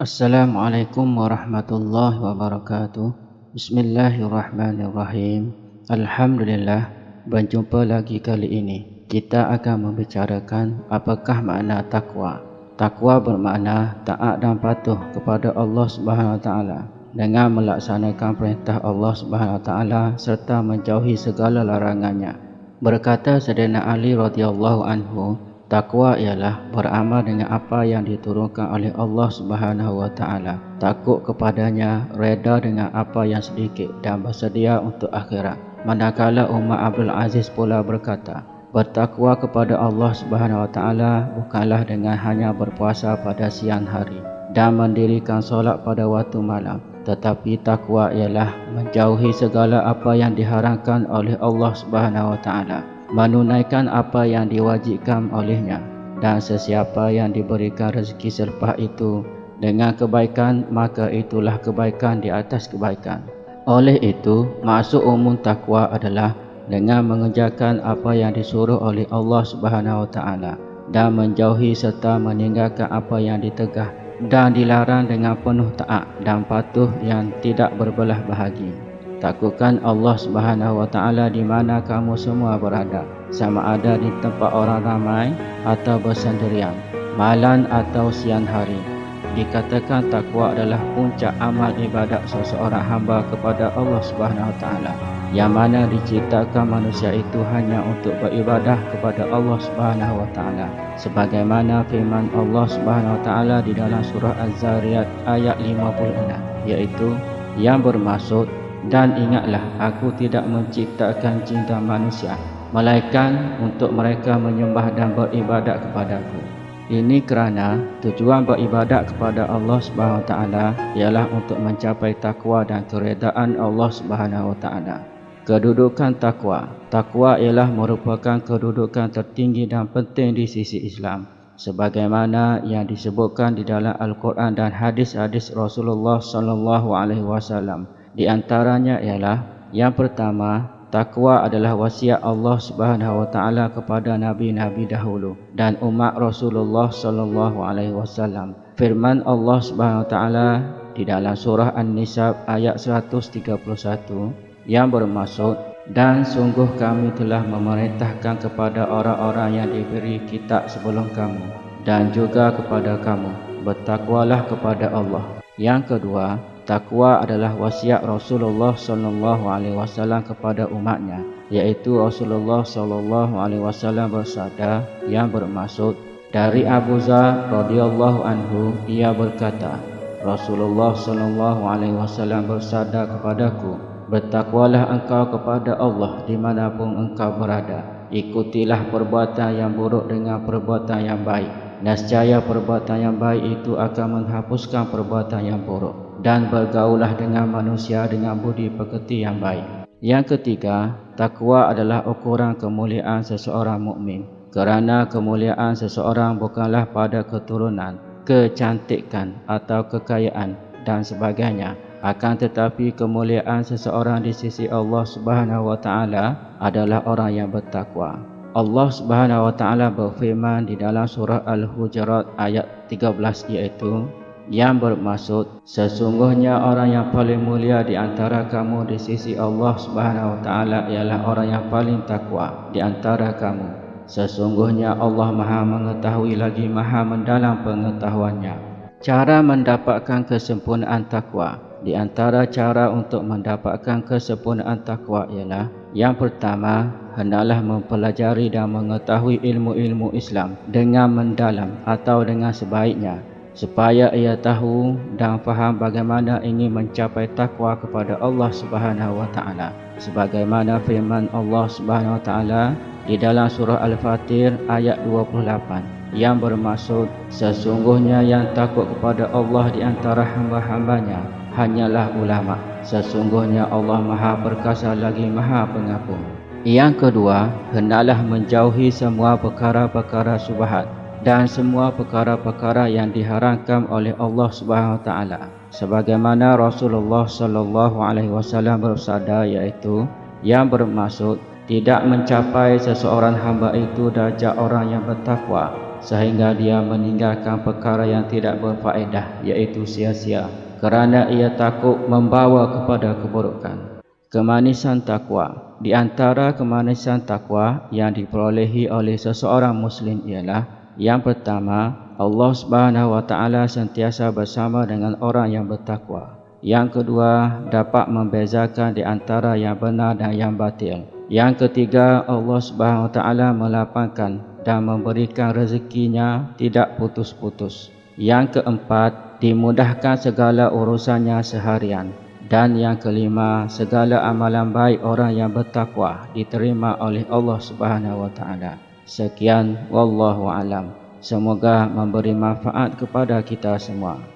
Assalamualaikum warahmatullahi wabarakatuh. Bismillahirrahmanirrahim. Alhamdulillah, berjumpa lagi kali ini. Kita akan membicarakan apakah makna takwa. Takwa bermakna taat dan patuh kepada Allah Subhanahu Wa Taala dengan melaksanakan perintah Allah Subhanahu Wa Taala serta menjauhi segala larangannya. Berkata Sayyidina Ali radhiyallahu anhu, takwa ialah beramal dengan apa yang diturunkan oleh Allah Subhanahu Wa Taala, takut kepadanya, reda dengan apa yang sedikit dan bersedia untuk akhirat. Manakala Umar Abdul Aziz pula berkata, bertakwa kepada Allah Subhanahu Wa Taala bukanlah dengan hanya berpuasa pada siang hari dan mendirikan solat pada waktu malam, tetapi takwa ialah menjauhi segala apa yang diharamkan oleh Allah Subhanahu Wa Taala, menunaikan apa yang diwajibkan olehnya, dan sesiapa yang diberikan rezeki selepas itu dengan kebaikan, maka itulah kebaikan di atas kebaikan. Oleh itu, maksud umum takwa adalah dengan mengerjakan apa yang disuruh oleh Allah Subhanahu Wa Taala dan menjauhi serta meninggalkan apa yang ditegah dan dilarang dengan penuh taat dan patuh yang tidak berbelah bahagi. Takutkan Allah Subhanahu Wa Taala di mana kamu semua berada, sama ada di tempat orang ramai atau bersendirian, malam atau siang hari. Dikatakan takwa adalah puncak amal ibadat seseorang hamba kepada Allah Subhanahu Wa Taala, yang mana diciptakan manusia itu hanya untuk beribadah kepada Allah Subhanahu Wa Taala, sebagaimana firman Allah Subhanahu Wa Taala di dalam surah Az-Zariyat ayat 56, iaitu yang bermaksud, dan ingatlah aku tidak menciptakan jin dan manusia melainkan untuk mereka menyembah dan beribadat kepadaku. Ini kerana tujuan beribadat kepada Allah Subhanahu Wa Taala ialah untuk mencapai takwa dan keredaan Allah Subhanahu Wa Taala. Kedudukan takwa. Takwa ialah merupakan kedudukan tertinggi dan penting di sisi Islam, sebagaimana yang disebutkan di dalam Al-Quran dan hadis-hadis Rasulullah sallallahu alaihi wasallam. Di antaranya ialah yang pertama, takwa adalah wasiat Allah Subhanahu Wa Taala kepada nabi-nabi dahulu dan umat Rasulullah sallallahu alaihi wasallam. Firman Allah Subhanahu Wa Taala di dalam surah An-Nisa ayat 131 yang bermaksud, dan sungguh kami telah memerintahkan kepada orang-orang yang diberi kitab sebelum kamu dan juga kepada kamu, bertakwalah kepada Allah. Yang kedua, takwa adalah wasiat Rasulullah sallallahu alaihi wasallam kepada umatnya, iaitu Rasulullah sallallahu alaihi wasallam bersabda yang bermaksud, dari Abu Dzar radhiyallahu anhu ia berkata, Rasulullah sallallahu alaihi wasallam bersabda kepadaku, bertakwalah engkau kepada Allah dimanapun engkau berada, ikutilah perbuatan yang buruk dengan perbuatan yang baik, nescaya perbuatan yang baik itu akan menghapuskan perbuatan yang buruk, dan bergaulah dengan manusia dengan budi pekerti yang baik. Yang ketiga, takwa adalah ukuran kemuliaan seseorang mukmin, kerana kemuliaan seseorang bukanlah pada keturunan, kecantikan atau kekayaan dan sebagainya, akan tetapi kemuliaan seseorang di sisi Allah Subhanahu Wa Taala adalah orang yang bertakwa. Allah Subhanahu Wa Taala berfirman di dalam surah Al-Hujurat ayat 13, iaitu yang bermaksud, sesungguhnya orang yang paling mulia di antara kamu di sisi Allah Subhanahu Wa Taala ialah orang yang paling takwa di antara kamu. Sesungguhnya Allah Maha mengetahui lagi Maha mendalam pengetahuannya. Cara mendapatkan kesempurnaan takwa. Di antara cara untuk mendapatkan kesempurnaan takwa ialah, yang pertama, hendaklah mempelajari dan mengetahui ilmu-ilmu Islam dengan mendalam atau dengan sebaiknya, supaya ia tahu dan faham bagaimana ingin mencapai takwa kepada Allah Subhanahu Wa Taala, sebagaimana firman Allah Subhanahu Wa Taala di dalam surah Al-Fatir ayat 28 yang bermaksud, sesungguhnya yang takut kepada Allah di antara hamba-hambanya hanyalah ulama. Sesungguhnya Allah Maha Perkasa lagi Maha Pengampun. Yang kedua, hendaklah menjauhi semua perkara-perkara syubhat dan semua perkara-perkara yang diharamkan oleh Allah Subhanahu Wa Taala, sebagaimana Rasulullah sallallahu alaihi wasallam bersabda, iaitu yang bermaksud, tidak mencapai seseorang hamba itu darjat orang yang bertakwa sehingga dia meninggalkan perkara yang tidak berfaedah, iaitu sia-sia, kerana ia takut membawa kepada keburukan. Kemanisan takwa. Di antara kemanisan takwa yang diperolehi oleh seseorang Muslim ialah, yang pertama, Allah Subhanahu wa Ta'ala sentiasa bersama dengan orang yang bertakwa. Yang kedua, dapat membezakan di antara yang benar dan yang batil. Yang ketiga, Allah Subhanahu wa Ta'ala melapangkan dan memberikan rezekinya tidak putus-putus. Yang keempat, dimudahkan segala urusannya seharian. Dan yang kelima, segala amalan baik orang yang bertakwa diterima oleh Allah Subhanahu wa Ta'ala. Sekian, wallahu alam. Semoga memberi manfaat kepada kita semua.